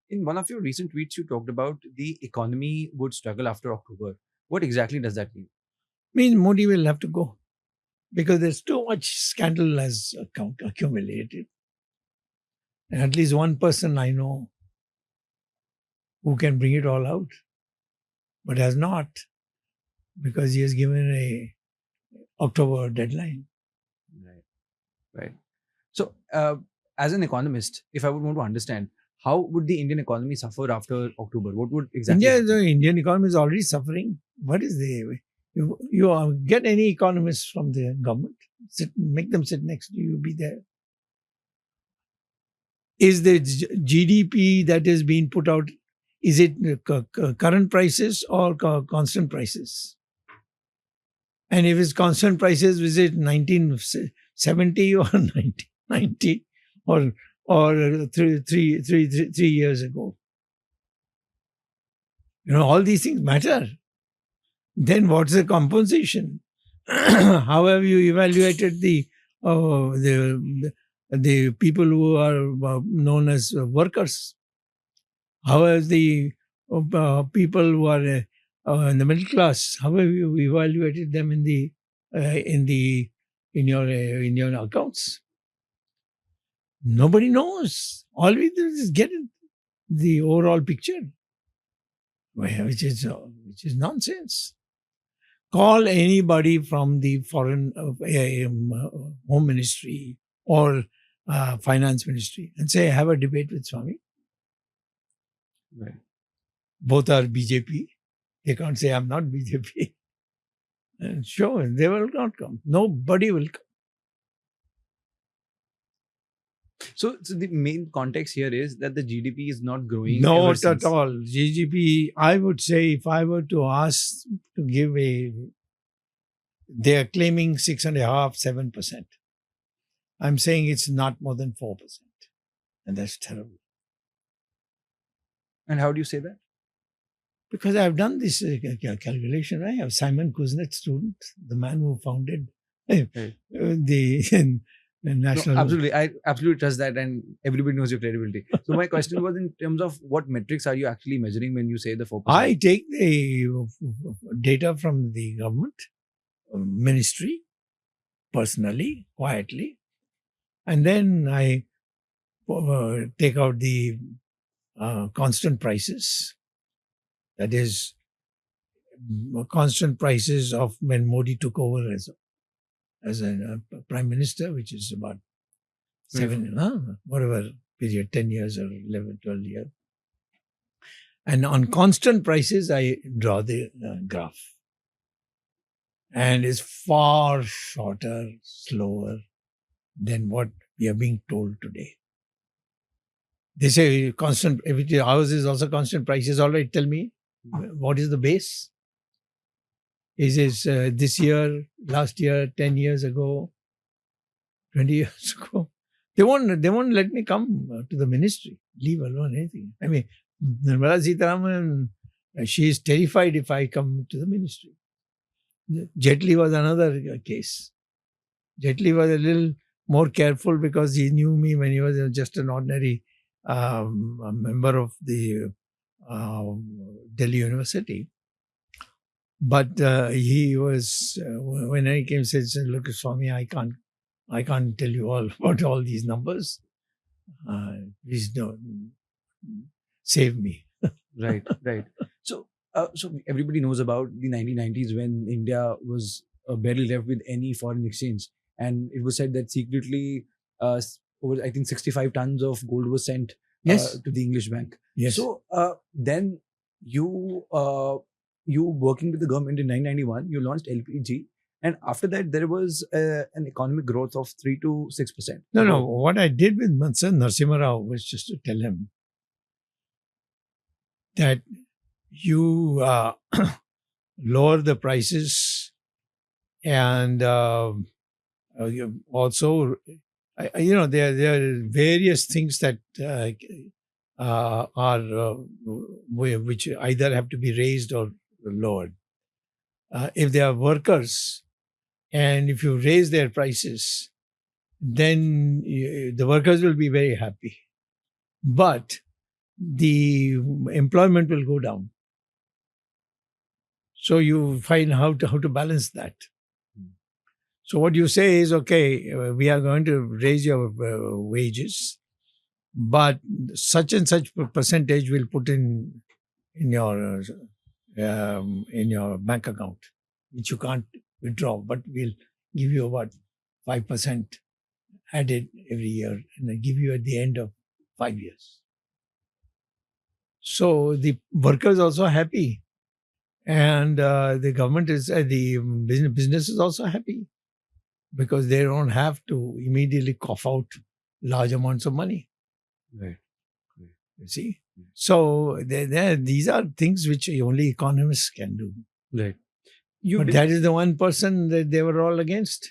In one of your recent tweets, you talked about the economy would struggle after October. What exactly does that mean? Means Modi will have to go because there's too much scandal has accumulated. And at least one person I know who can bring it all out, but has not because he has given a October deadline. Right. Right. So, as an economist, if I would want to understand, how would the Indian economy suffer after October? What would exactly India, happen? the Indian economy is already suffering. What is the you get any economists from the government, make them sit next to you, be there. Is the GDP that is being put out, is it current prices or constant prices? And if it's constant prices, is it 1970 or 1990 or three years ago? All these things matter. Then what's the compensation? How have you evaluated the people who are known as workers? How have the people who are in the middle class? How have you evaluated them in your accounts? Nobody knows. All we do is get the overall picture, which is nonsense. Call anybody from the foreign home ministry or finance ministry and say, have a debate with Swamy. Right. Both are BJP. They can't say, I'm not BJP. And sure, they will not come. Nobody will come. So the main context here is that the GDP is not growing. Not at all. GDP, I would say, if I were to ask to give they are claiming 6.5%, 7%. I'm saying it's not more than 4%. And that's terrible. And how do you say that? Because I've done this calculation. I have Simon Kuznets, student, the man who founded the national. No, absolutely. I absolutely trust that, and everybody knows your credibility. So my question was in terms of what metrics are you actually measuring when you say the 4%? I take the data from the government, ministry, personally, quietly, and then I take out the constant prices. That is, constant prices of when Modi took over as a prime minister, which is about 10 years or 11, 12 years. And on constant prices, I draw the graph. And it's far shorter, slower than what we are being told today. They say constant, ours is also constant prices. All right, tell me, what is the base? Is it this year, last year, 10 years ago, 20 years ago? They won't let me come to the ministry, leave alone anything. I mean, Nirmala Sitharaman, she is terrified if I come to the ministry. Jetli was another case. Jetli was a little more careful because he knew me when he was just an ordinary member of the Delhi University. But he was, when I came, said, look, Swamy, I can't tell you all about all these numbers. Please don't save me. Right. So everybody knows about the 1990s when India was barely left with any foreign exchange, and it was said that secretly, over I think 65 tons of gold was sent Yes. to the English bank. Yes. So then you working with the government in 1991, you launched LPG. And after that, there was an economic growth of 3 to 6%. No. What I did with Mansur Narasimha Rao was just to tell him that you lower the prices and you also, there are various things that are which either have to be raised or lowered. If they are workers, and if you raise their prices, then the workers will be very happy. But the employment will go down. So you find how to balance that. So what you say is, okay, we are going to raise your wages, but such and such percentage will put in your bank account, which you can't withdraw, but we'll give you about 5% added every year, and then give you at the end of 5 years. So the worker is also happy, and the government is the business is also happy, because they don't have to immediately cough out large amounts of money. Right. You see? So these are things which only economists can do. Right. But that is the 1% that they were all against.